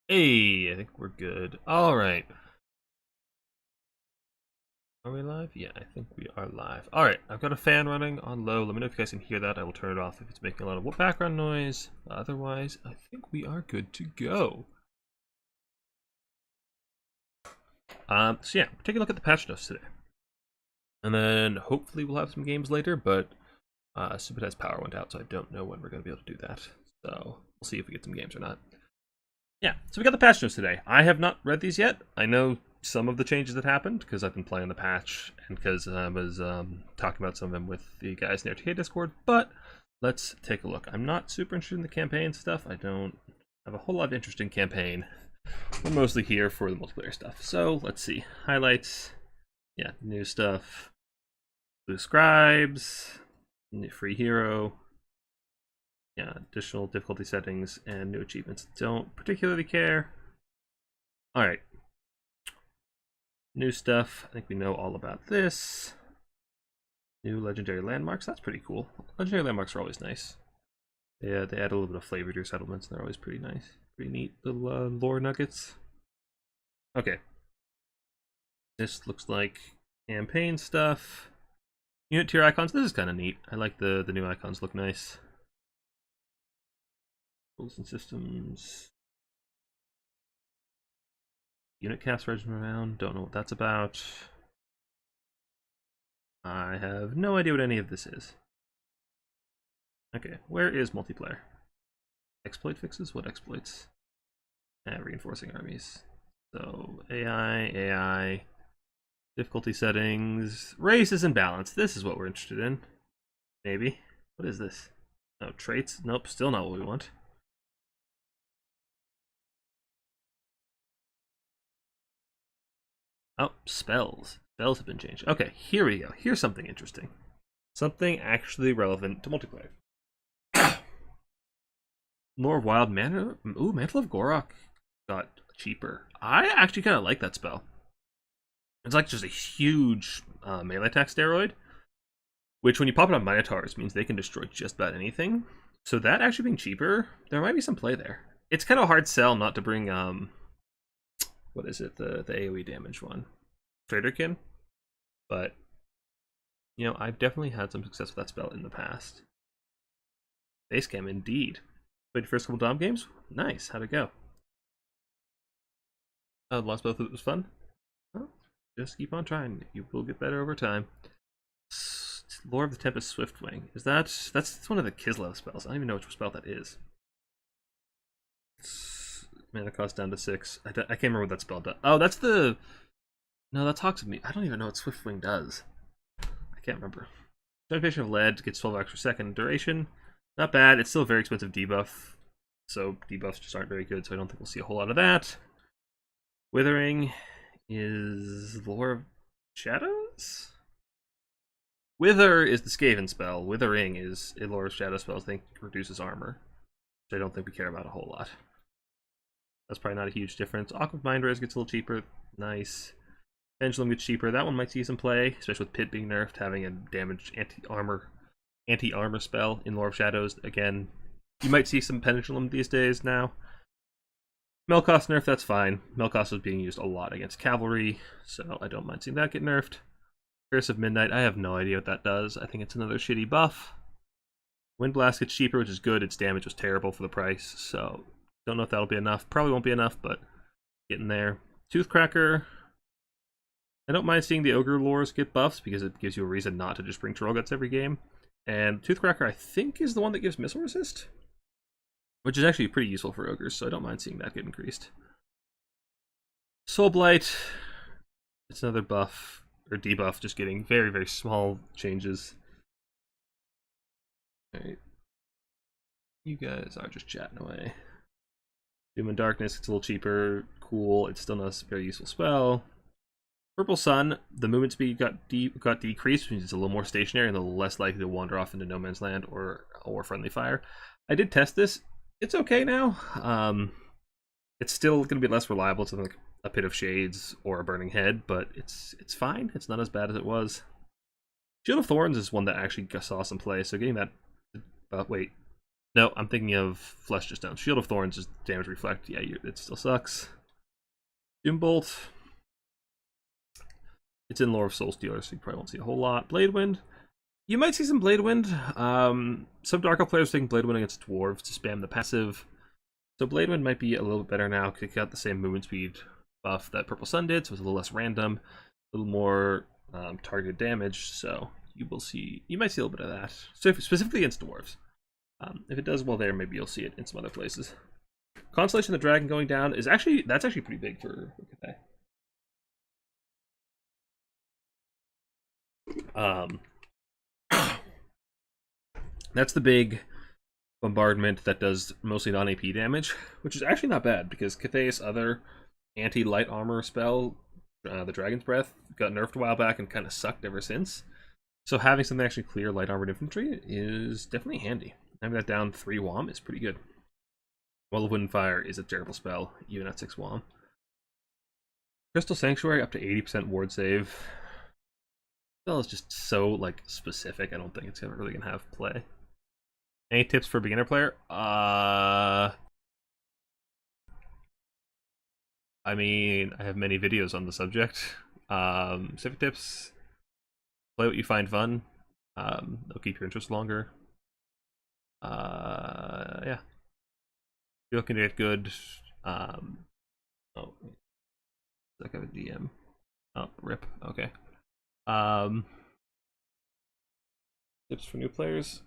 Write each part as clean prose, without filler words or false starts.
Hey, I think we're good. All right. Are we live? Yeah, I think we are live. All right, I've got a fan running on low. Let me know if you guys can hear that. I will turn it off if it's making a lot of background noise. Otherwise, I think we are good to go. So yeah, take a look at the patch notes today. And then hopefully we'll have some games later, but Subitai's power went out, so I don't know when we're going to be able to do that. So we'll see if we get some games or not. Yeah, so we got the patch notes today. I have not read these yet. I know some of the changes that happened because I've been playing the patch and because I was talking about some of them with the guys in the RTK Discord, but let's take a look. I'm not super interested in the campaign stuff. I don't have a whole lot of interest in campaign. We're mostly here for the multiplayer stuff. So let's see. Highlights. Yeah, new stuff. Blue scribes. New free hero. Yeah, additional difficulty settings and new achievements. Don't particularly care. Alright. New stuff. I think we know all about this. New legendary landmarks. That's pretty cool. Legendary landmarks are always nice. Yeah, they add a little bit of flavor to your settlements, and they're always pretty nice. Pretty neat little lore nuggets. Okay. This looks like campaign stuff. Unit tier icons. This is kind of neat. I like the new icons. Look nice. Rules and systems. Unit cast regimen around. Don't know what that's about. I have no idea what any of this is. Okay, where is multiplayer? Exploit fixes? What exploits? Reinforcing armies. So AI, difficulty settings, races and balance. This is what we're interested in. Maybe. What is this? No, traits? Nope, still not what we want. Oh, spells. Spells have been changed. Okay, here we go. Here's something interesting. Something actually relevant to multiplayer. Lore of Wild Mantle. Ooh, Mantle of Gorok got cheaper. I actually kind of like that spell. It's like just a huge melee attack steroid, which when you pop it on Minotaurs means they can destroy just about anything. So that actually being cheaper, there might be some play there. It's kind of a hard sell not to bring what is it, the AoE damage one, Traderkin, but you know I've definitely had some success with that spell in the past. Base cam indeed. Played your first couple Dom games? Nice. How'd it go? Lost both of it was fun. Well, just keep on trying. You will get better over time. Lore of the Tempest Swiftwing. Is that's one of the Kislev spells? I don't even know which spell that is. Mana cost down to 6. I can't remember what that spell does. Oh, that's the. No, that's Hawks of Me. I don't even know what Swiftwing does. I can't remember. Generation of Lead gets 12 extra second duration. Not bad. It's still a very expensive debuff. So debuffs just aren't very good, so I don't think we'll see a whole lot of that. Withering is Lore of Shadows? Wither is the Skaven spell. Withering is a Lore of Shadow spell. I think reduces armor, which I don't think we care about a whole lot. That's probably not a huge difference. Aqua Mind Rays gets a little cheaper. Nice. Pendulum gets cheaper. That one might see some play, especially with Pit being nerfed, having a damaged anti-armor spell in Lore of Shadows. Again, you might see some Pendulum these days now. Melkost nerf, that's fine. Melkost was being used a lot against cavalry, so I don't mind seeing that get nerfed. Curse of Midnight, I have no idea what that does. I think it's another shitty buff. Wind Blast gets cheaper, which is good. Its damage was terrible for the price, so don't know if that'll be enough. Probably won't be enough, but getting there. Toothcracker. I don't mind seeing the Ogre lores get buffs because it gives you a reason not to just bring Troll Guts every game. And Toothcracker, I think, is the one that gives missile resist, which is actually pretty useful for Ogres, so I don't mind seeing that get increased. Soul Blight. It's another buff, or debuff, just getting very, very small changes. Alright. You guys are just chatting away. Doom and Darkness, it's a little cheaper. Cool. It's still not a very useful spell. Purple Sun, the movement speed got decreased, which means it's a little more stationary and a little less likely to wander off into no man's land or friendly fire. I did test this. It's okay now. It's still going to be less reliable to like a Pit of Shades or a Burning Head, but it's fine. It's not as bad as it was. Shield of Thorns is one that actually saw some play, so getting that. Wait. No, I'm thinking of Flesh Just Stone. Shield of Thorns is damage reflect. Yeah, it still sucks. Doombolt. It's in Lore of Soul Stealer, so you probably won't see a whole lot. Blade Wind. You might see some Blade Wind. Some Dark Elf players taking Blade Wind against Dwarves to spam the passive. So Blade Wind might be a little bit better now, because it got the same movement speed buff that Purple Sun did, so it's a little less random, a little more targeted damage, so you might see a little bit of that, so specifically against Dwarves. If it does well there, maybe you'll see it in some other places. Constellation of the Dragon going down that's actually pretty big for Cathay. That's the big bombardment that does mostly non-AP damage, which is actually not bad, because Cathay's other anti-light armor spell, the Dragon's Breath, got nerfed a while back and kind of sucked ever since. So having something actually clear light armored infantry is definitely handy. Having that down 3 WOM is pretty good. Wall of Wind and Fire is a terrible spell, even at 6 WOM. Crystal Sanctuary up to 80% ward save. Spell is just so like specific, I don't think it's really gonna have play. Any tips for a beginner player? I mean, I have many videos on the subject. Specific tips: play what you find fun. They'll keep your interest longer. Yeah. If you're looking to get good. Oh, I got a DM. Oh, rip. Okay. Tips for new players.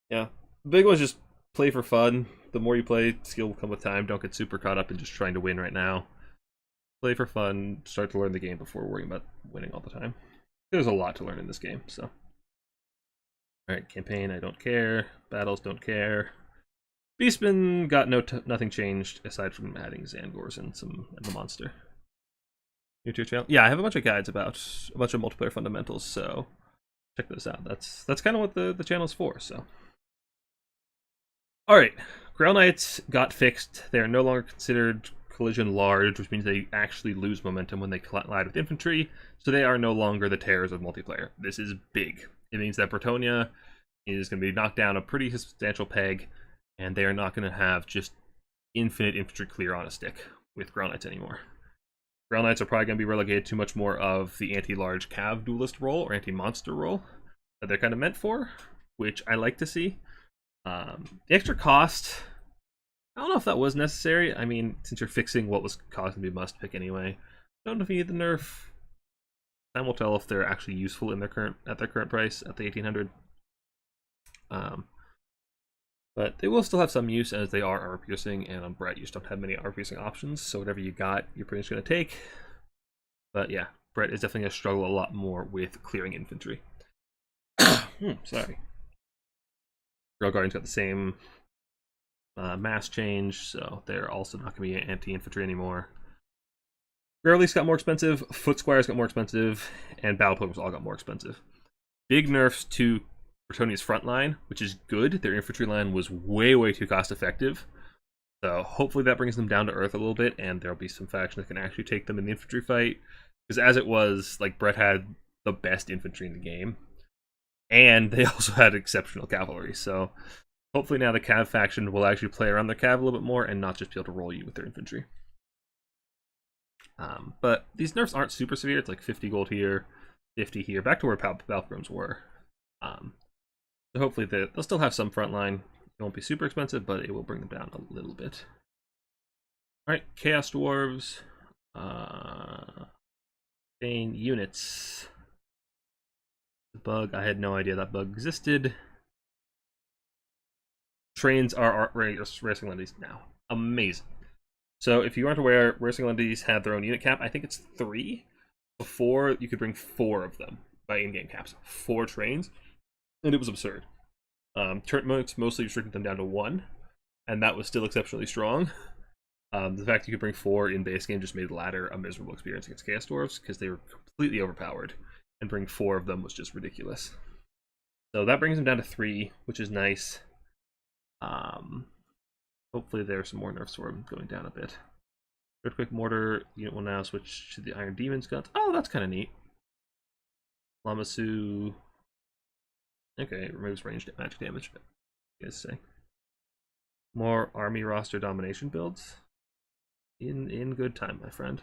Yeah, the big one is just play for fun. The more you play, skill will come with time. Don't get super caught up in just trying to win right now. Play for fun. Start to learn the game before worrying about winning all the time. There's a lot to learn in this game, so. Alright, campaign, I don't care. Battles, don't care. Beastman got nothing changed aside from adding Zangors and the monster. New to your channel? Yeah, I have a bunch of guides about a bunch of multiplayer fundamentals, so check those out. That's kind of what the channel's for, so. Alright, Grail Knights got fixed. They are no longer considered collision large, which means they actually lose momentum when they collide with infantry, so they are no longer the terrors of multiplayer. This is big. It means that Bretonnia is going to be knocked down a pretty substantial peg, and they are not going to have just infinite infantry clear on a stick with Grail Knights anymore. Grail Knights are probably going to be relegated to much more of the anti-large cav duelist role, or anti-monster role, that they're kind of meant for, which I like to see. The extra cost, I don't know if that was necessary. I mean, since you're fixing what was causing to be must pick anyway, I don't know if you need the nerf. Time will tell if they're actually useful in their current price at the 1800. But they will still have some use as they are armor piercing, and on Brett you just don't have many armor piercing options, so whatever you got, you're pretty much going to take. But yeah, Brett is definitely going to struggle a lot more with clearing infantry. Sorry. Grail Guardian's got the same mass change, so they're also not going to be anti-infantry anymore. Grail Leafs got more expensive, Foot Squires got more expensive, and Battle Pilgrims all got more expensive. Big nerfs to Bretonnia's front line, which is good. Their infantry line was way too cost effective. So hopefully that brings them down to earth a little bit, and there'll be some faction that can actually take them in the infantry fight. Because as it was, like, Brett had the best infantry in the game. And they also had exceptional cavalry, so hopefully now the cav faction will actually play around their cav a little bit more and not just be able to roll you with their infantry. But these nerfs aren't super severe. It's like 50 gold here, 50 here, back to where Balgrims were. So hopefully they'll still have some front line. It won't be super expensive, but it will bring them down a little bit. Alright, Chaos Dwarves. Units. Bug, I had no idea that bug existed. Trains are racing lendies now. Amazing. So if you aren't aware, racing lendies have their own unit cap. I think it's 3. Before, you could bring 4 of them by in-game caps. 4 trains. And it was absurd. Tournaments mostly restricted them down to 1. And that was still exceptionally strong. The fact you could bring 4 in base game just made the ladder a miserable experience against Chaos Dwarves, because they were completely overpowered. And bring 4 of them was just ridiculous. So that brings them down to 3, which is nice. Hopefully there are some more nerfs for them going down a bit. Earthquake Mortar unit will now switch to the Iron Demon's guns. Oh, that's kind of neat. Lamasu. Okay, it removes ranged magic damage. You guys say. More army roster domination builds. In good time, my friend.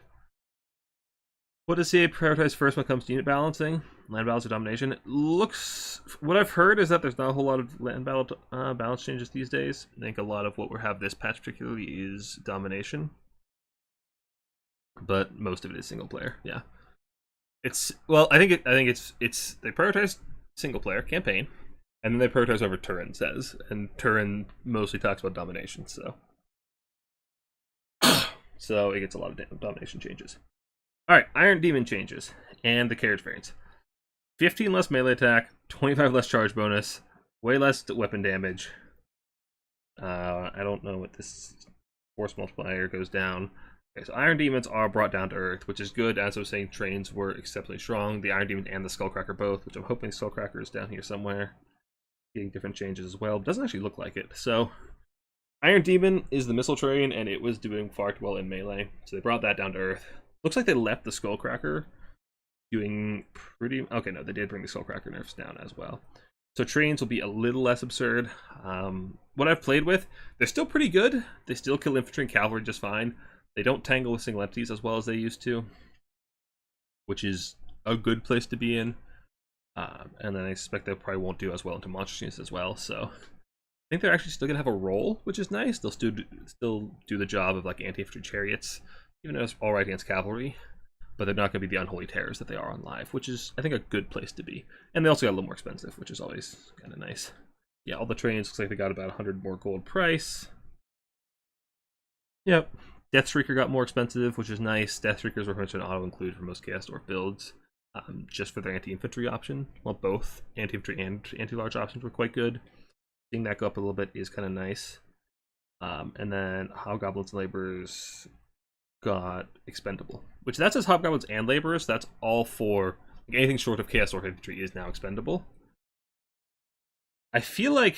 What does CA prioritize first when it comes to unit balancing? Land balance or domination? Looks. What I've heard is that there's not a whole lot of land balance changes these days. I think a lot of what we have this patch particularly is domination, but most of it is single player. Yeah, it's well. I think it's they prioritize single player campaign, and then they prioritize whatever Turin says, and Turin mostly talks about domination. So it gets a lot of domination changes. Alright, Iron Demon changes, and the carriage variants. 15 less melee attack, 25 less charge bonus, way less weapon damage. I don't know what this force multiplier goes down. Okay, so Iron Demons are brought down to Earth, which is good. As I was saying, trains were exceptionally strong. The Iron Demon and the Skullcracker both, which I'm hoping Skullcracker is down here somewhere. Getting different changes as well. Doesn't actually look like it. So, Iron Demon is the missile train, and it was doing far too well in melee. So they brought that down to Earth. Looks like they left the Skullcracker doing pretty... Okay, no, they did bring the Skullcracker nerfs down as well. So trains will be a little less absurd. What I've played with, they're still pretty good. They still kill infantry and cavalry just fine. They don't tangle with single empties as well as they used to, which is a good place to be in. And then I suspect they probably won't do as well into monster units as well. So I think they're actually still going to have a role, which is nice. They'll still do the job of like anti-infantry chariots, even though it's all right against cavalry, but they're not going to be the unholy terrors that they are on live, which is, I think, a good place to be. And they also got a little more expensive, which is always kind of nice. Yeah, all the trains, looks like they got about 100 more gold price. Yep. Deathstreaker got more expensive, which is nice. Deathstreakers were mentioned auto-include for most Chaos Dwarf builds, just for their anti-infantry option. Well, both anti-infantry and anti-large options were quite good. Seeing that go up a little bit is kind of nice. And then Hobgoblins and Laborers got expendable, which that says Hobgoblins and Laborers. That's all for like, anything short of Chaos Dwarf infantry is now expendable. I feel like,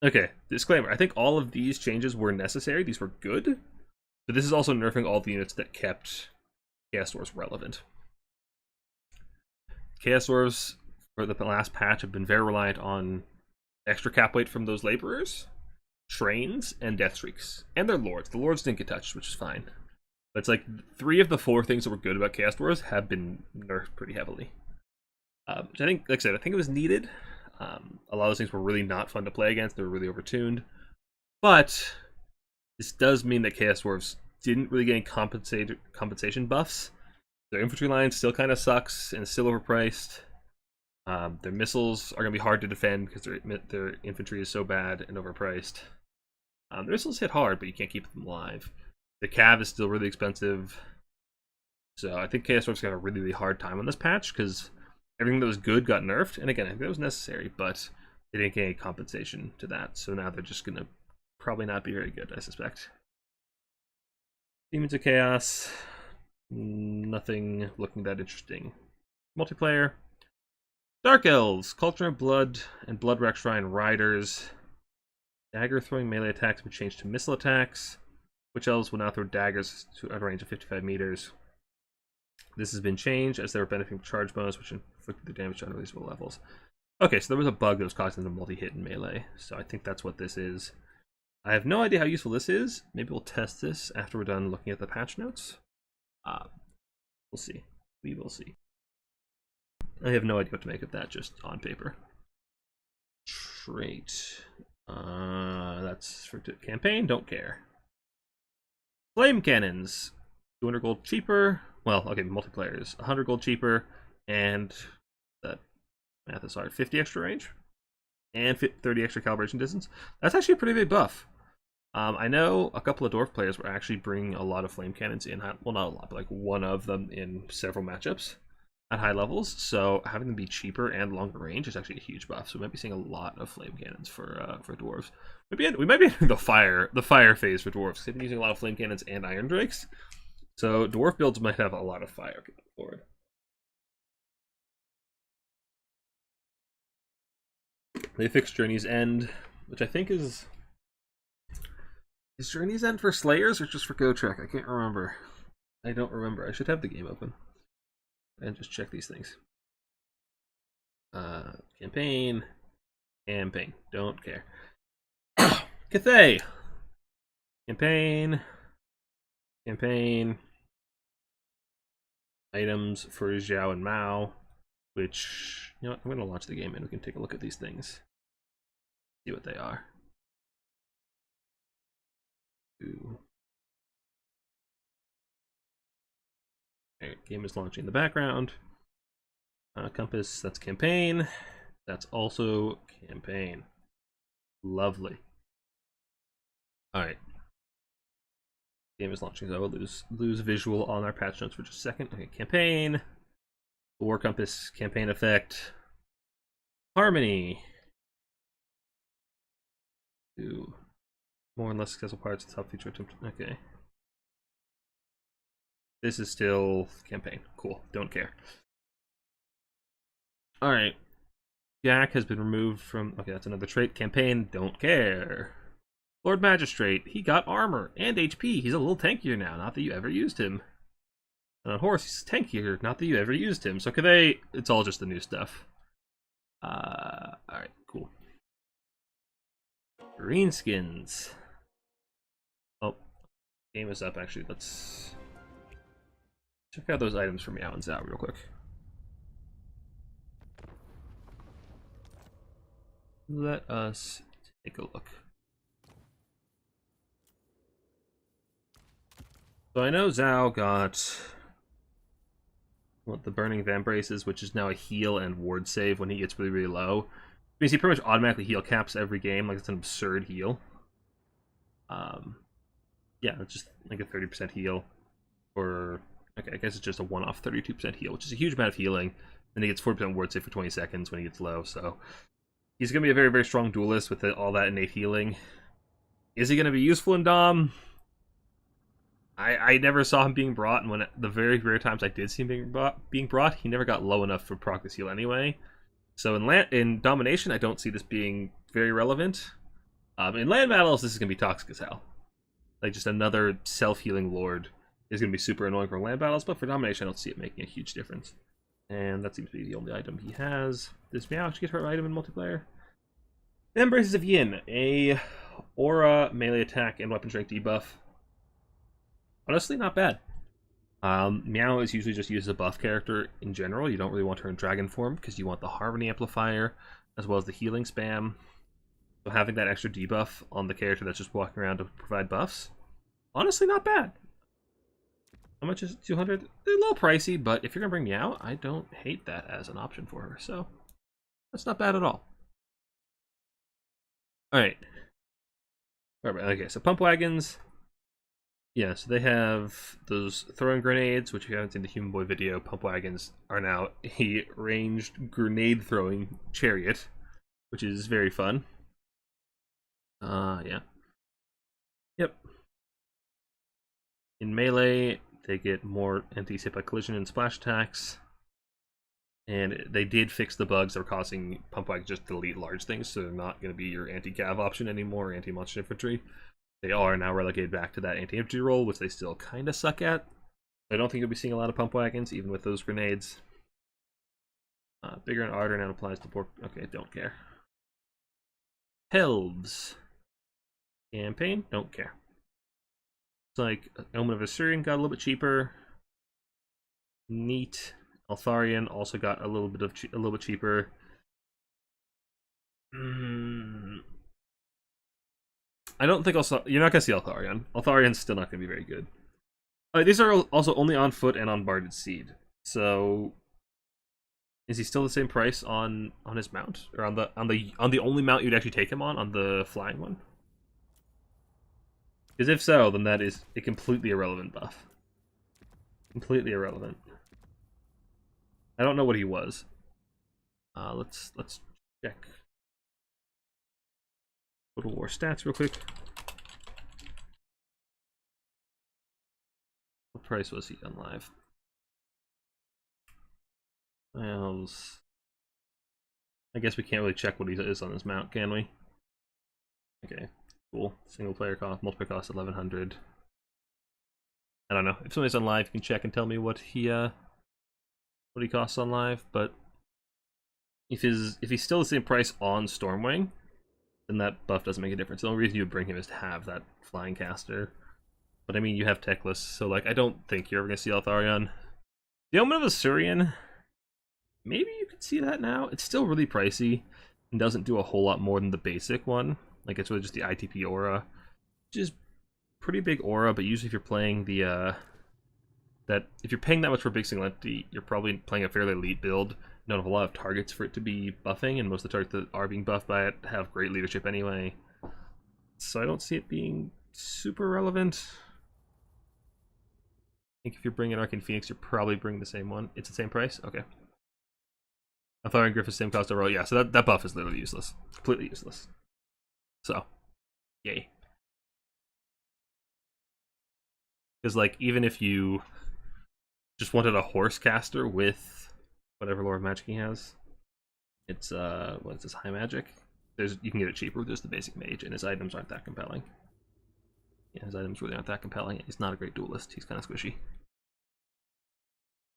okay, disclaimer, I think all of these changes were necessary. These were good, but this is also nerfing all the units that kept Chaos Dwarves relevant. Chaos Dwarves for the last patch have been very reliant on extra cap weight from those Laborers, trains, and death streaks, and their lords. The lords didn't get touched, which is fine. But it's like 3 of the 4 things that were good about Chaos Dwarves have been nerfed pretty heavily. Which I think, like I said, I think it was needed. A lot of those things were really not fun to play against. They were really overtuned. But this does mean that Chaos Dwarves didn't really get any compensation buffs. Their infantry line still kind of sucks and is still overpriced. Their missiles are going to be hard to defend because their infantry is so bad and overpriced. Their missiles hit hard, but you can't keep them alive. The cav is still really expensive. So I think Chaos Dwarves got a really, really hard time on this patch because everything that was good got nerfed. And again, I think that was necessary, but they didn't get any compensation to that. So now they're just going to probably not be very good, I suspect. Demons of Chaos. Nothing looking that interesting. Multiplayer. Dark Elves, Culture of Blood, and Blood Rack Shrine Riders. Dagger throwing melee attacks would change to missile attacks. Witch Elves will now throw daggers to a range of 55 meters. This has been changed as they were benefiting from charge bonus, which inflicted the damage on releasable levels. Okay, so there was a bug that was causing them to multi-hit in melee, so I think that's what this is. I have no idea how useful this is. Maybe we'll test this after we're done looking at the patch notes. We'll see. We will see. I have no idea what to make of that, just on paper. Trait. That's for campaign, don't care. Flame Cannons. 200 gold cheaper. Well, okay, multiplayer is 100 gold cheaper, and that math is hard. 50 extra range, and 30 extra calibration distance. That's actually a pretty big buff. I know a couple of dwarf players were actually bringing a lot of flame cannons in. Well, not a lot, but like one of them in several matchups at high levels. So having them be cheaper and longer range is actually a huge buff. So we might be seeing a lot of flame cannons for dwarves. We might be entering the fire phase for dwarves. They've been using a lot of flame cannons and iron drakes. So dwarf builds might have a lot of fire going forward. They fixed Journey's End, which I think is Journey's End for Slayers or just for Go Trek? I can't remember. I don't remember. I should have the game open and just check these things. Campaign. Campaign. Don't care. Cathay. Campaign. Campaign. Items for Zhao and Mao. Which, you know what, I'm going to launch the game and we can take a look at these things. See what they are. Ooh. Okay, game is launching in the background. Compass, that's campaign. That's also campaign. Lovely. Alright. Game is launching, so we'll lose visual on our patch notes for just a second. Okay, campaign. War compass, campaign effect. Harmony. Ooh. More and less successful parts, top feature attempt. Okay. This is still campaign. Cool. Don't care. Alright. Jack has been removed from... Okay, that's another trait. Campaign. Don't care. Lord Magistrate. He got armor and HP. He's a little tankier now. Not that you ever used him. And on horse, he's tankier. Not that you ever used him. So Cathay, it's all just the new stuff. Alright, cool. Greenskins. Oh, game is up actually. Let's check out those items for Meow and Zhao real quick. Let us take a look. So I know Zhao got what the Burning Vambraces, which is now a heal and ward save when he gets really, really low. It means he pretty much automatically heal caps every game, like it's an absurd heal. Yeah, it's just like a 30% heal. Or, okay, I guess it's just a one-off 32% heal, which is a huge amount of healing. Then he gets 40% ward save for 20 seconds when he gets low, so... He's going to be a very, very strong duelist with all that innate healing. Is he going to be useful in Dom? I never saw him being brought, and when the very rare times I did see him being brought, he never got low enough for proc this heal anyway. So in Domination, I don't see this being very relevant. In land battles, this is going to be toxic as hell. Like, just another self-healing lord is going to be super annoying for land battles, but for Domination, I don't see it making a huge difference. And that seems to be the only item he has. Does Meow actually get her item in multiplayer? Embraces of Yin, a aura, melee attack, and weapon strength debuff. Honestly, not bad. Meow is usually just used as a buff character in general. You don't really want her in dragon form because you want the harmony amplifier as well as the healing spam. So having that extra debuff on the character that's just walking around to provide buffs, honestly, not bad. How much is it? 200? A little pricey, but if you're gonna bring Meow, I don't hate that as an option for her. So that's not bad at all. Alright. Okay, so pump wagons. Yeah, so they have those throwing grenades, which if you haven't seen the Human Boy video, pump wagons are now a ranged grenade throwing chariot, which is very fun. Yeah. Yep. In melee, they get more anti-hit by collision and splash attacks. And they did fix the bugs that were causing pump wagons just to delete large things, so they're not going to be your anti-cav option anymore, anti-monster infantry. They are now relegated back to that anti-infantry role, which they still kind of suck at. I don't think you'll be seeing a lot of pump wagons, even with those grenades. Bigger and ardor now applies to pork. Okay, don't care. Elves. Campaign, don't care. It's like Omen of Assyrian got a little bit cheaper. Neat. Altharian also got a little bit cheaper. I don't think also you're not gonna see Altharian. Altharian's still not gonna be very good. These are also only on foot and on Barded Seed. So is he still the same price on his mount, or on the only mount you'd actually take him on the flying one? Because if so, then that is a completely irrelevant buff. Completely irrelevant. I don't know what he was. Let's check Total War stats real quick. What price was he on live? Elves. I guess we can't really check what he is on his mount, can we? Okay, cool. Single player cost, multiplayer cost 1100. I don't know. If somebody's on live, you can check and tell me what he costs on live, but if he's still the same price on Stormwing, then that buff doesn't make a difference. The only reason you would bring him is to have that flying caster. But I mean, you have Teclis, so like I don't think you're ever gonna see Altharion. The Omen of Assyrian, maybe you could see that now. It's still really pricey and doesn't do a whole lot more than the basic one. Like it's really just the ITP aura, which is pretty big aura. But usually, if you're playing the if you're paying that much for a big single entity, you're probably playing a fairly elite build. Don't have a lot of targets for it to be buffing, and most of the targets that are being buffed by it have great leadership anyway. So I don't see it being super relevant. I think if you're bringing Arcane Phoenix, you're probably bringing the same one. It's the same price? Okay. Altharion Griff is same cost overall. Yeah, so that buff is literally useless. Completely useless. So, yay. Because, like, even if you just wanted a horse caster with whatever lore of magic he has, it's, what is this, high magic? You can get it cheaper with just the basic mage, and his items aren't that compelling. Yeah, his items really aren't that compelling. He's not a great duelist. He's kind of squishy.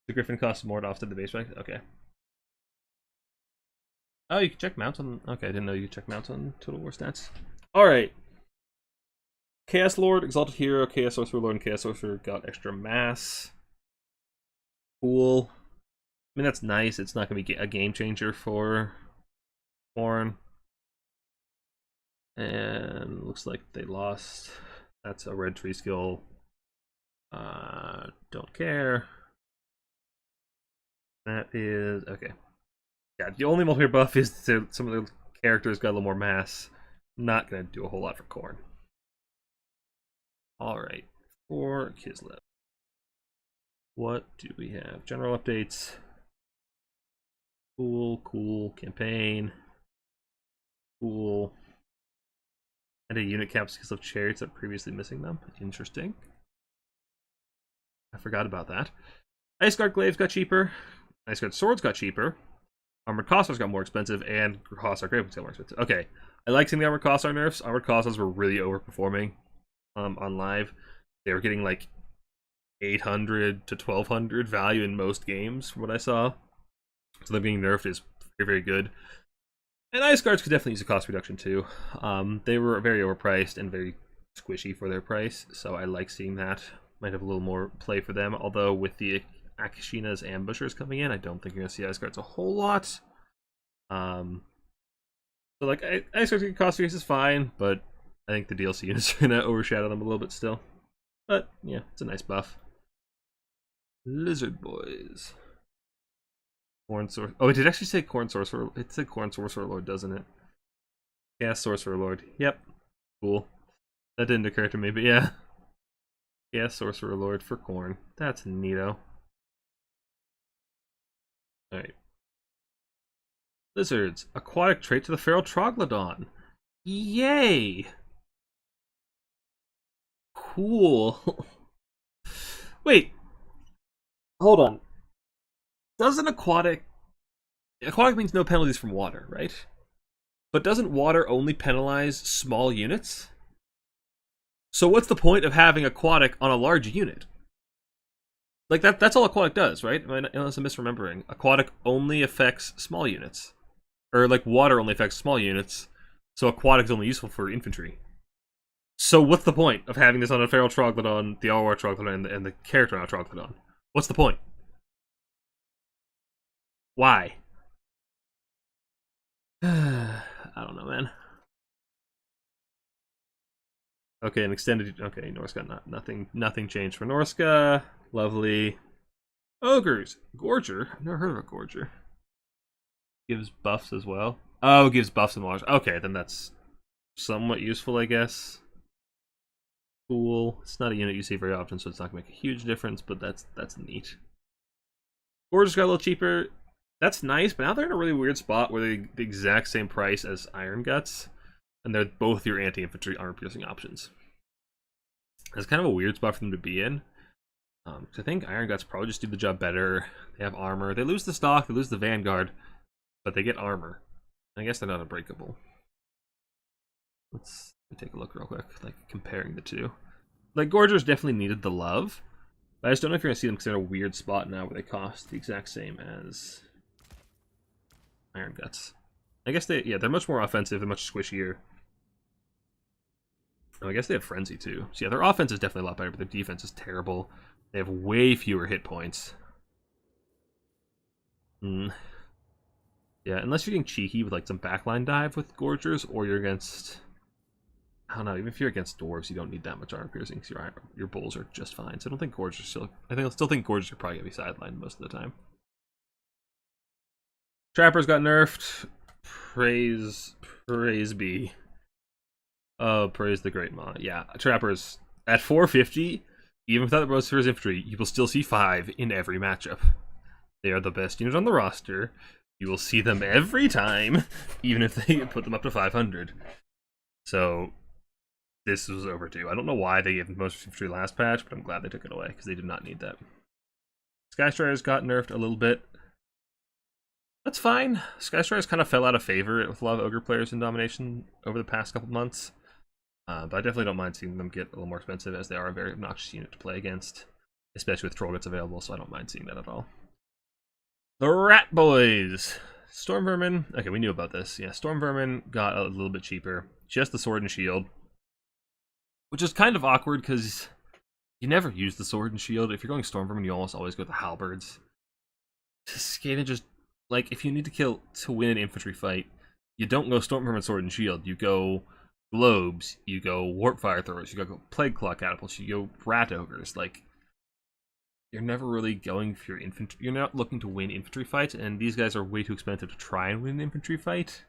The Griffin costs more to offset the base rank? Okay. Oh, you can check mounts on... Okay, I didn't know you could check mounts on Total War stats. Alright. Chaos Lord, Exalted Hero, Chaos Sorcerer Lord, and Chaos Sorcerer got extra mass. Cool. I mean, that's nice. It's not going to be a game changer for Khorne. And looks like they lost. That's a red tree skill. Don't care. That is... Okay. Yeah, the only multiplayer buff is to some of the characters got a little more mass. Not going to do a whole lot for Khorne. Alright. For Kislev. What do we have? General updates. Cool, cool. Campaign. Cool. And a unit caps because of chariots that previously missing them. Interesting. I forgot about that. Ice Guard Glaives got cheaper. Ice Guard Swords got cheaper. Armored Kossars got more expensive, and Kossar Gravelings got more expensive. Okay, I like seeing the Armored Kossar nerfs. Armored Kossars were really overperforming on live. They were getting like 800 to 1200 value in most games, from what I saw. So them being nerfed is very, very good. And Ice Guards could definitely use a cost reduction too. They were very overpriced and very squishy for their price, so I like seeing that. Might have a little more play for them, although with the Akashina's ambushers coming in, I don't think you're going to see Ice Guards a whole lot. So like, Ice Guards cost reduce is fine, but I think the DLC units are going to overshadow them a little bit still. But yeah, it's a nice buff. Lizard Boys. Khorne Sorcerer. Oh, it did actually say Khorne Sorcerer. It said Khorne Sorcerer Lord, doesn't it? Yeah, Sorcerer Lord. Yep. Cool. That didn't occur to me, but yeah. Yeah, Sorcerer Lord for Khorne. That's neato. Alright. Lizards. Aquatic trait to the Feral Troglodyte. Yay! Cool. Wait. Hold on. Doesn't aquatic means no penalties from water, right? But doesn't water only penalize small units? So what's the point of having aquatic on a large unit? Like that's all aquatic does, right? Unless I'm misremembering. Aquatic only affects small units. Or like water only affects small units. So aquatic is only useful for infantry. So what's the point of having this on a Feral Troglodyte, the Alwar Troglodyte, and the character on a Troglodyte? What's the point? Why? I don't know, man. Okay, an extended... Okay, Norska, nothing changed for Norska. Lovely. Ogres. Gorger. I've never heard of a Gorger. Gives buffs as well. Oh, gives buffs and wash. Okay, then that's somewhat useful, I guess. Cool. It's not a unit you see very often, so it's not going to make a huge difference, but that's neat. Gorger's got a little cheaper. That's nice, but now they're in a really weird spot where they're the exact same price as Iron Guts, and they're both your anti-infantry armor-piercing options. It's kind of a weird spot for them to be in. I think Iron Guts probably just do the job better. They have armor. They lose the stock, they lose the Vanguard, but they get armor. I guess they're not unbreakable. Let's take a look real quick, like comparing the two. Like, Gorgers definitely needed the love, but I just don't know if you're going to see them because they're in a weird spot now where they cost the exact same as Iron Guts. I guess they're much more offensive. They're much squishier. Oh, I guess they have Frenzy too. So yeah, their offense is definitely a lot better, but their defense is terrible. They have way fewer hit points. Yeah, unless you're getting cheeky with like some backline dive with Gorgers, or you're against, I don't know, even if you're against Dwarves, you don't need that much armor piercing, because your bulls are just fine. So I don't think Gorgers still, I still think Gorgers are probably going to be sidelined most of the time. Trappers got nerfed. Praise be. Oh, praise the great mod. Yeah, Trappers at 450, even without the Roadster's infantry, you will still see 5 in every matchup. They are the best unit on the roster. You will see them every time, even if they put them up to 500. So, this was overdue. I don't know why they gave most infantry last patch, but I'm glad they took it away, because they did not need that. Skystriders got nerfed a little bit. That's fine. Skystriders kind of fell out of favor with a lot of Ogre players in Domination over the past couple months. But I definitely don't mind seeing them get a little more expensive, as they are a very obnoxious unit to play against, especially with Troll Guts available, so I don't mind seeing that at all. The Rat Boys! Storm Vermin. Okay, we knew about this. Yeah, Storm Vermin got a little bit cheaper. Just the Sword and Shield. Which is kind of awkward, because you never use the Sword and Shield. If you're going Storm Vermin, you almost always go with the Halberds. Skaven just, like, if you need to win an infantry fight, you don't go Storm Vermin, Sword and Shield. You go Globes, you go Warp Fire Throwers, you go Plague Claw Catapults, you go Rat Ogres. Like, you're never really going for your infantry. You're not looking to win infantry fights, and these guys are way too expensive to try and win an infantry fight.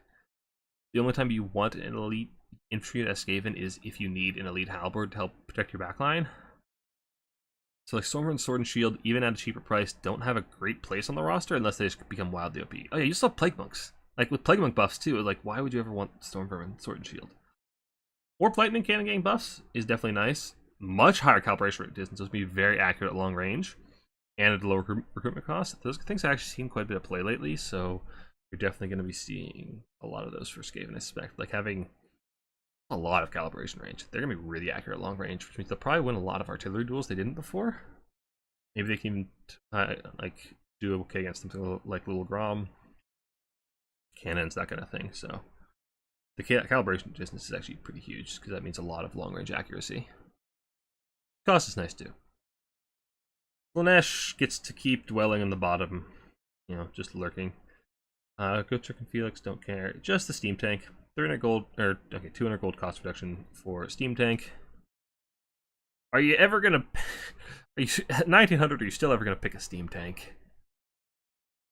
The only time you want an elite infantry as Skaven is if you need an elite halberd to help protect your backline. So like Stormvermin and Sword and Shield, even at a cheaper price, don't have a great place on the roster unless they just become wildly OP. Oh yeah, you still have Plague Monks. Like with Plague Monk buffs too, like why would you ever want Stormvermin, Sword and Shield? Warp Lightning cannon getting buffs is definitely nice. Much higher calibration rate distance, so it's going to be very accurate at long range. And at a lower recruitment cost. Those things I've actually seen quite a bit of play lately, so you're definitely going to be seeing a lot of those for Skaven, I suspect. Like having a lot of calibration range. They're going to be really accurate at long range, which means they'll probably win a lot of artillery duels they didn't before. Maybe they can like do okay against something like Little Grom, cannons, that kind of thing. So the calibration distance is actually pretty huge, because that means a lot of long range accuracy. Cost is nice too. Slanesh gets to keep dwelling in the bottom, you know, just lurking. Gotrek and Felix don't care. Just the Steam Tank. 300 gold, or okay, 200 gold cost reduction for Steam Tank. Are you ever gonna? Are you at 1900? Are you still ever gonna pick a Steam Tank?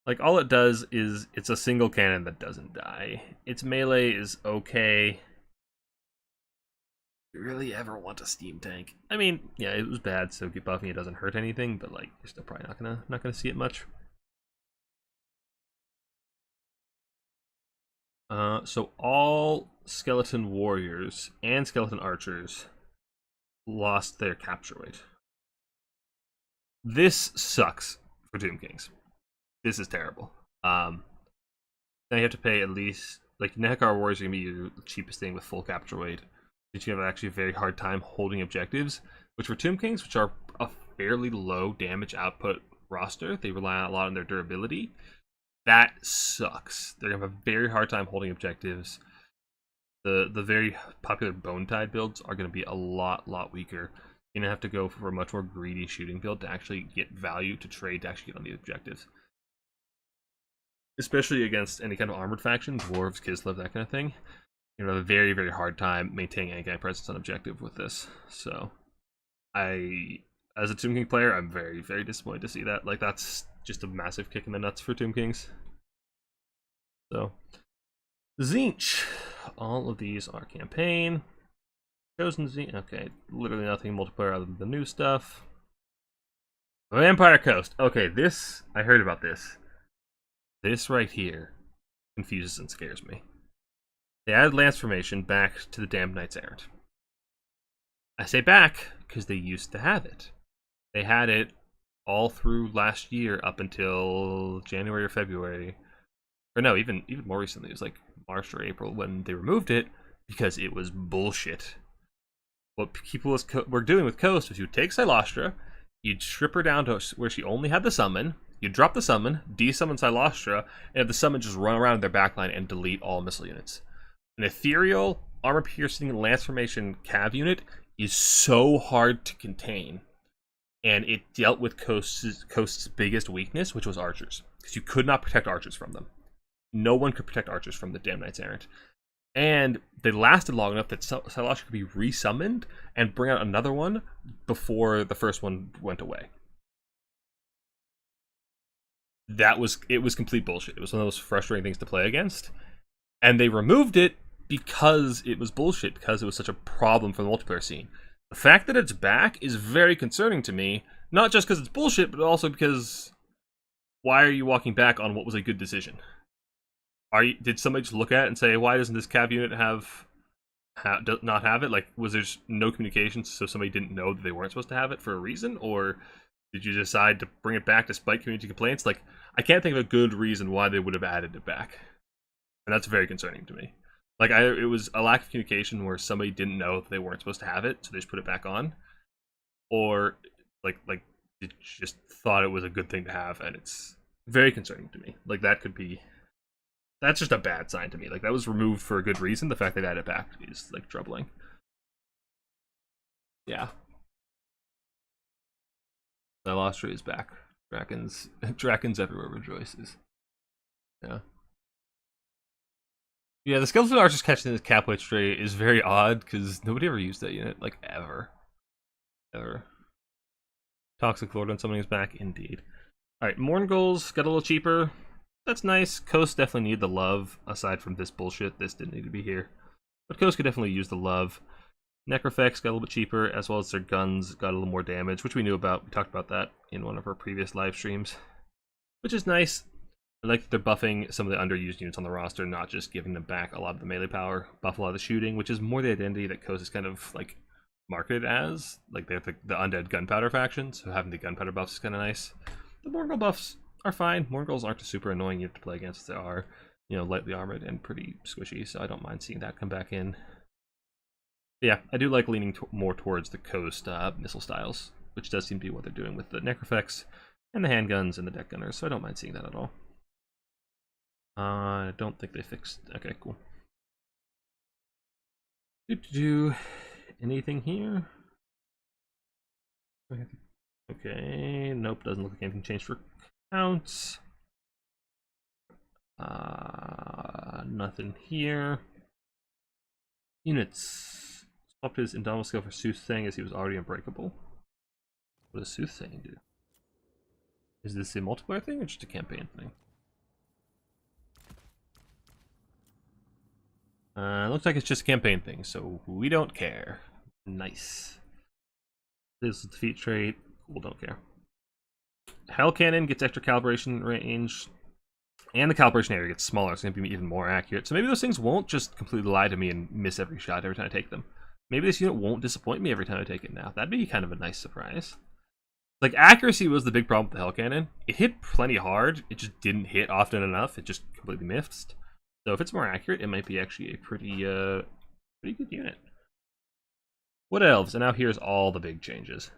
Like all it does is it's a single cannon that doesn't die. Its melee is okay. You really ever want a Steam Tank? I mean, yeah, it was bad, so get buffing it doesn't hurt anything, but like you're still probably not gonna see it much. So all skeleton warriors and skeleton archers lost their capture weight. This sucks for Tomb Kings. This is terrible. Now you have to pay at least, like, Nehekar warriors are gonna be your cheapest thing with full capture weight. You have actually a very hard time holding objectives, which for Tomb Kings, which are a fairly low damage output roster, they rely a lot on their durability. That sucks. They're gonna have a very hard time holding objectives. The very popular Bone Tide builds are gonna be a lot weaker. You're gonna have to go for a much more greedy shooting build to actually get value to trade to actually get on the objectives. Especially against any kind of armored faction, dwarves, Kislev, that kind of thing. You have a very hard time maintaining any presence on objective with this. So, as a Tomb King player, I'm very disappointed to see that. Like, that's just a massive kick in the nuts for Tomb Kings. So, Tzeentch. All of these are campaign. Chosen Tzeentch. Okay, literally nothing multiplayer other than the new stuff. Vampire Coast. Okay, this, I heard about this. This right here confuses and scares me. They added Lance Formation back to the Damned Knights Errant. I say back because they used to have it. They had it all through last year up until January or February. Or no, even more recently. It was like March or April when they removed it because it was bullshit. What people were doing with Coast was you take Silostra, you'd strip her down to where she only had the summon, You drop the summon, desummon Silostra, and have the summon just run around their backline and delete all missile units. An ethereal, armor-piercing, lance formation cav unit is so hard to contain, and it dealt with Coast's biggest weakness, which was archers, because you could not protect archers from them. No one could protect archers from the damn Knights Errant. And they lasted long enough that Silostra could be resummoned and bring out another one before the first one went away. It was complete bullshit. It was one of those frustrating things to play against. And they removed it because it was bullshit, because it was such a problem for the multiplayer scene. The fact that it's back is very concerning to me, not just because it's bullshit, but also because why are you walking back on what was a good decision? Did somebody just look at it and say, why doesn't this cav unit not have it? Like, was there just no communication, so somebody didn't know that they weren't supposed to have it for a reason? Or did you decide to bring it back despite community complaints? Like, I can't think of a good reason why they would have added it back. And that's very concerning to me. Like, it was a lack of communication where somebody didn't know that they weren't supposed to have it, so they just put it back on. Or, like they just thought it was a good thing to have, and it's very concerning to me. Like, that's just a bad sign to me. Like, that was removed for a good reason. The fact they've added it back is, like, troubling. Yeah. Silostra is back. Drakens everywhere rejoices. Yeah. Yeah, the Skeleton Archers catching this Capwhite Stray is very odd, because nobody ever used that unit. Like, ever. Ever. Toxic Lord on summoning is back, indeed. Alright, Mourngul's got a little cheaper. That's nice. Coast definitely needed the love. Aside from this bullshit, this didn't need to be here. But Coast could definitely use the love. Necrofex got a little bit cheaper, as well as their guns got a little more damage, which we knew about. We talked about that in one of our previous live streams. Which is nice. I like that they're buffing some of the underused units on the roster, not just giving them back a lot of the melee power, buff a lot of the shooting, which is more the identity that Coast is kind of, like, marketed as. Like, they have the undead gunpowder faction, so having the gunpowder buffs is kind of nice. The Mourngul buffs are fine. Mourngul's aren't a super annoying unit to play against. They are, you know, lightly armored and pretty squishy, so I don't mind seeing that come back in. But yeah, I do like leaning more towards the Coast missile styles, which does seem to be what they're doing with the Necrofex and the handguns and the deck gunners, so I don't mind seeing that at all. I don't think they fixed... Okay, cool. Anything here? Okay, nope, doesn't look like anything changed for counts. Nothing here. Units. Swapped his Indomitable skill for Soothsaying as he was already unbreakable. What does Soothsaying do? Is this a multiplayer thing or just a campaign thing? Looks like it's just a campaign thing, so we don't care. Nice. This is the defeat trait. Cool, don't care. Hell Cannon gets extra calibration range, and the calibration area gets smaller, so it's going to be even more accurate. So maybe those things won't just completely lie to me and miss every shot every time I take them. Maybe this unit won't disappoint me every time I take it now. That'd be kind of a nice surprise. Like, accuracy was the big problem with the Hell Cannon. It hit plenty hard, it just didn't hit often enough. It just completely missed. So if it's more accurate, it might be actually a pretty good unit. Wood Elves, and now here's all the big changes.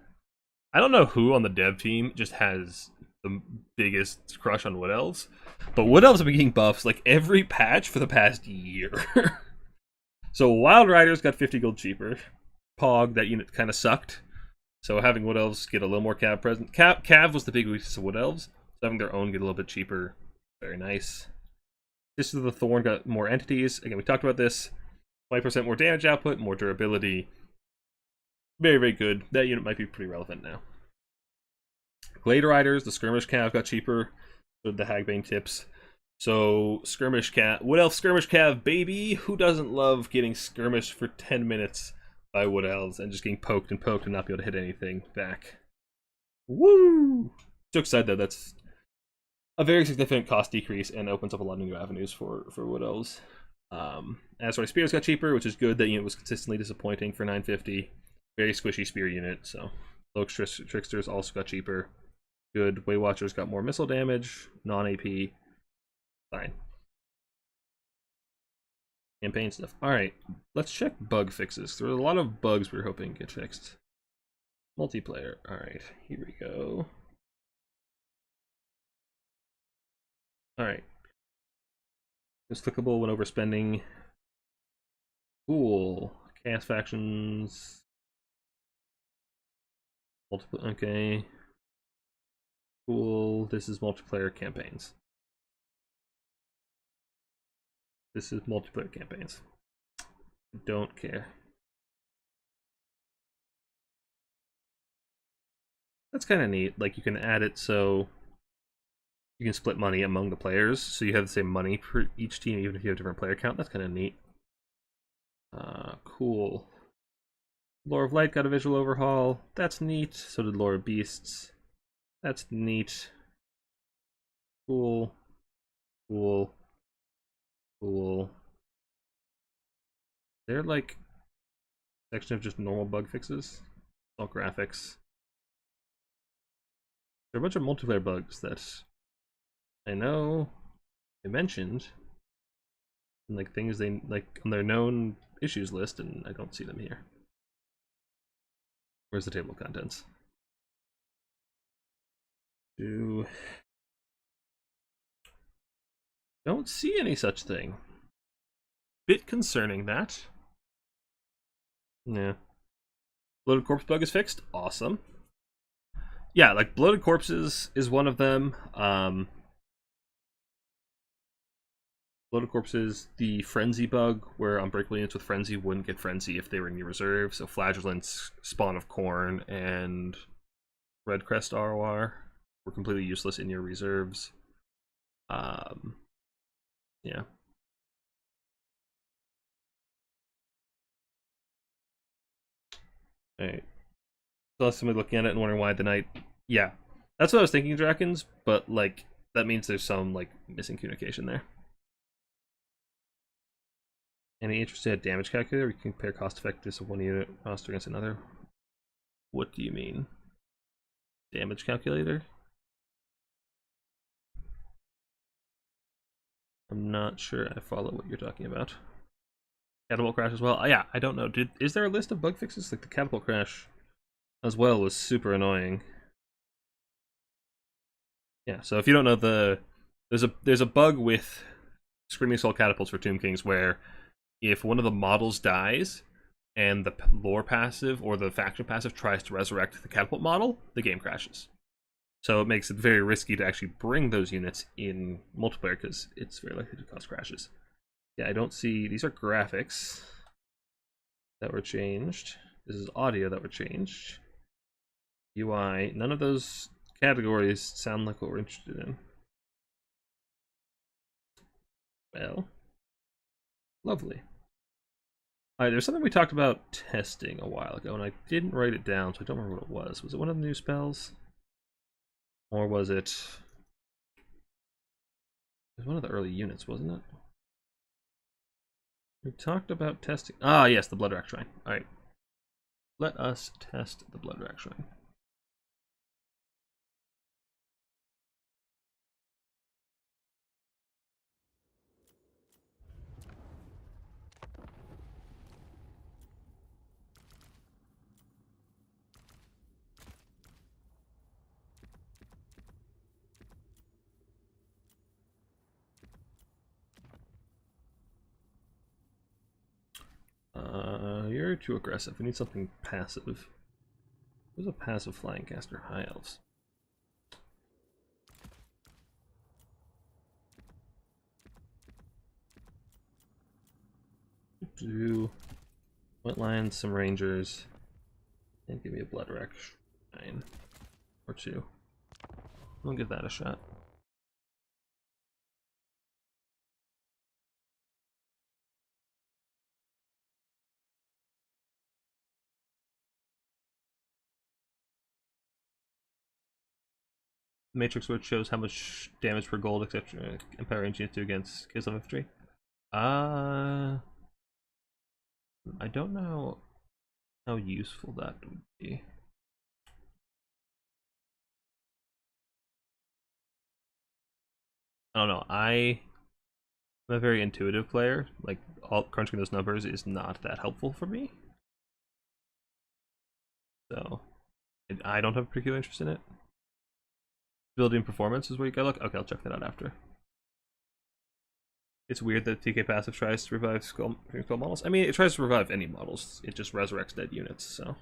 I don't know who on the dev team just has the biggest crush on Wood Elves, but Wood Elves have been getting buffs like every patch for the past year. So Wild Riders got 50 gold cheaper. Pog, that unit kind of sucked. So having Wood Elves get a little more cav present. Cav was the big weakness of Wood Elves, so having their own get a little bit cheaper, very nice. This is the Thorn got more entities. Again, we talked about this. 20% more damage output, more durability. Very, very good. That unit might be pretty relevant now. Glade Riders, the Skirmish Cav got cheaper. So the Hagbane tips. So, Skirmish Cav. Wood Elf Skirmish Cav, baby! Who doesn't love getting skirmished for 10 minutes by Wood Elves and just getting poked and not be able to hit anything back? Woo! So excited though, that's a very significant cost decrease and opens up a lot of new avenues for Wood Elves. Azrael Spears got cheaper, which is good. That unit was consistently disappointing for 950. Very squishy spear unit, so Cloak Tricksters also got cheaper. Good. Way Watchers got more missile damage, non-AP. Fine. Campaign stuff. Alright, let's check bug fixes. There were a lot of bugs we were hoping to get fixed. Multiplayer. Alright, here we go. Alright. It's clickable when overspending. Cool. Chaos factions. Multiple. Okay. Cool. This is multiplayer campaigns. This is multiplayer campaigns. Don't care. That's kind of neat. Like, you can add it so you can split money among the players, so you have the same money for each team, even if you have a different player count. That's kind of neat. Cool. Lore of Light got a visual overhaul. That's neat. So did Lore of Beasts. That's neat. Cool. Cool. Cool. They're like a section of just normal bug fixes. All graphics. There are a bunch of multiplayer bugs that I know they mentioned, and like things they like on their known issues list, and I don't see them here. Where's the table of contents? Don't see any such thing. Bit concerning, that. Yeah. Bloated corpse bug is fixed. Awesome. Yeah, like bloated corpses is one of them. Bloated corpses, the frenzy bug, where unbreakable units with frenzy wouldn't get frenzy if they were in your reserve. So flagellants, spawn of corn, and red crest ROR were completely useless in your reserves. Yeah. Alright. So somebody looking at it and wondering why the knight. Yeah. That's what I was thinking, Drakens, but like that means there's some like missing communication there. Any interested in damage calculator? We can compare cost effectiveness of one unit roster against another. What do you mean? Damage calculator? I'm not sure I follow what you're talking about. Catapult crash as well. Yeah, I don't know. Is there a list of bug fixes? Like the catapult crash as well was super annoying. Yeah, so if you don't know, there's a bug with Screaming Soul catapults for Tomb Kings where if one of the models dies and the lore passive or the faction passive tries to resurrect the catapult model, the game crashes. So it makes it very risky to actually bring those units in multiplayer because it's very likely to cause crashes. Yeah, I don't see... These are graphics that were changed. This is audio that were changed. UI. None of those categories sound like what we're interested in. Well, lovely. Alright, there's something we talked about testing a while ago, and I didn't write it down, so I don't remember what it was. Was it one of the new spells? Or was it... It was one of the early units, wasn't it? We talked about testing... Ah, yes, the Blood Rack Shrine. Alright. Let us test the Blood Rack Shrine. You're too aggressive. We need something passive. Who's a passive flying caster? High Elves. Do Wetlands, some Rangers, and give me a Blood Rack Shrine or two. I'll give that a shot. Matrix Word shows how much damage per gold, etc. Empire Engines do against Kislev infantry. I don't know how useful that would be. I don't know. I'm a very intuitive player. Like, crunching those numbers is not that helpful for me. So, I don't have a particular interest in it. Building performance is where you gotta look. Okay, I'll check that out after. It's weird that TK passive tries to revive skull models. I mean, it tries to revive any models. It just resurrects dead units, so.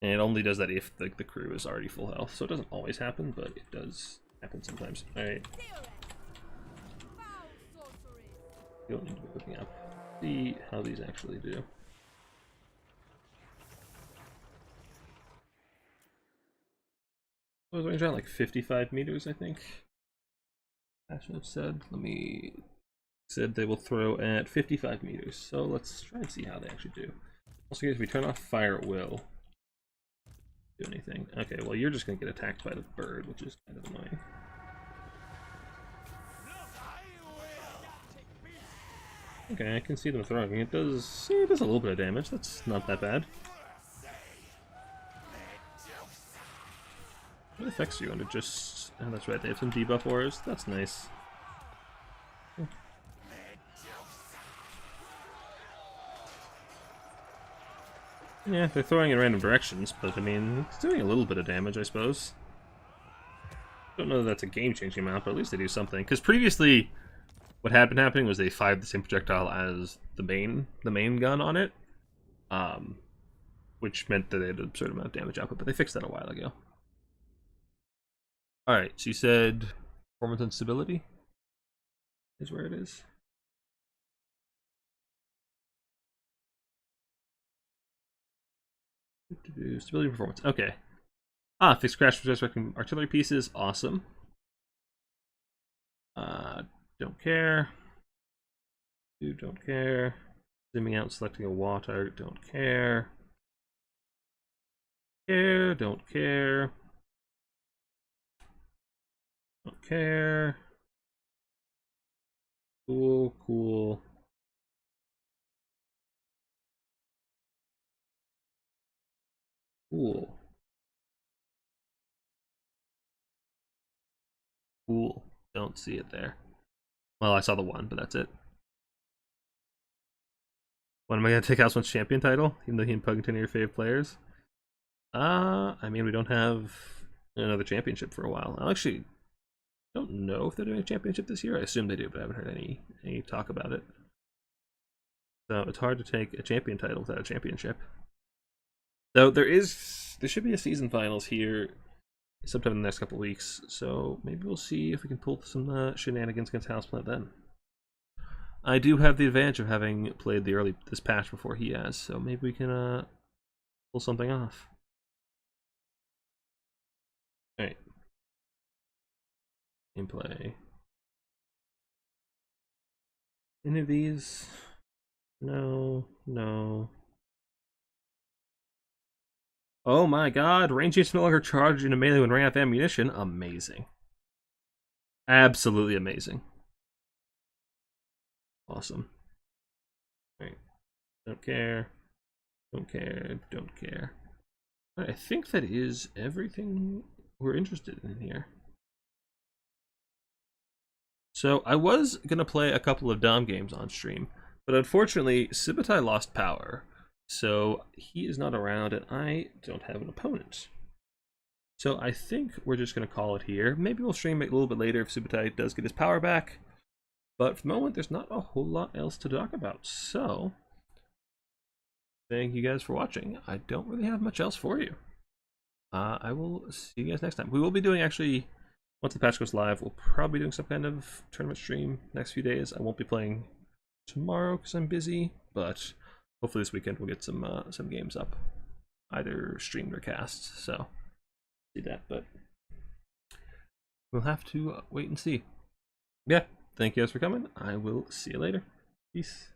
And it only does that if the crew is already full health. So it doesn't always happen, but it does happen sometimes. Alright. You don't need to be looking up. See how these actually do. I was range around like 55 meters, I think. Passionate said, said they will throw at 55 meters. So let's try and see how they actually do. Also, if we turn off fire at will, do anything. Okay, well you're just gonna get attacked by the bird, which is kind of annoying. Okay, I can see them throwing. It does a little bit of damage. That's not that bad. What affects you under just... Oh, that's right, they have some debuff auras. That's nice. Yeah, they're throwing in random directions, but I mean, it's doing a little bit of damage, I suppose. Don't know that that's a game-changing amount, but at least they do something. Because previously, what had been happening was they fired the same projectile as the main gun on it, which meant that they had a certain amount of damage output, but they fixed that a while ago. Alright, so you said performance and stability is where it is. Stability performance. Okay. Fixed crash for resurrecting artillery pieces. Awesome. Don't care. Don't care. Zooming out, selecting a water. Don't care. Don't care. Don't care. Cool, cool. Cool. Cool. Don't see it there. Well, I saw the one, but that's it. When am I going to take Houseone's champion title? Even though he and Pug continue your fave players? I mean, we don't have another championship for a while. I actually don't know if they're doing a championship this year. I assume they do, but I haven't heard any talk about it. So it's hard to take a champion title without a championship. Though there should be a season finals here sometime in the next couple weeks, so maybe we'll see if we can pull some shenanigans against Houseplant then. I do have the advantage of having played this patch before he has, so maybe we can pull something off. Alright. Gameplay. Any of these? No, no. Oh my god, range is no longer charged into melee when running out of ammunition. Amazing. Absolutely amazing. Awesome. Alright. Don't care. Don't care. Don't care. Right, I think that is everything we're interested in here. So I was going to play a couple of Dom games on stream, but unfortunately Sibitai lost power. So he is not around and I don't have an opponent. So I think we're just going to call it here. Maybe we'll stream it a little bit later if Sibitai does get his power back. But for the moment, there's not a whole lot else to talk about. So thank you guys for watching. I don't really have much else for you. I will see you guys next time. We will be doing, actually, once the patch goes live, we'll probably be doing some kind of tournament stream next few days. I won't be playing tomorrow because I'm busy, but hopefully this weekend we'll get some games up, either streamed or cast. So see that, but we'll have to wait and see. Yeah, thank you guys for coming. I will see you later. Peace.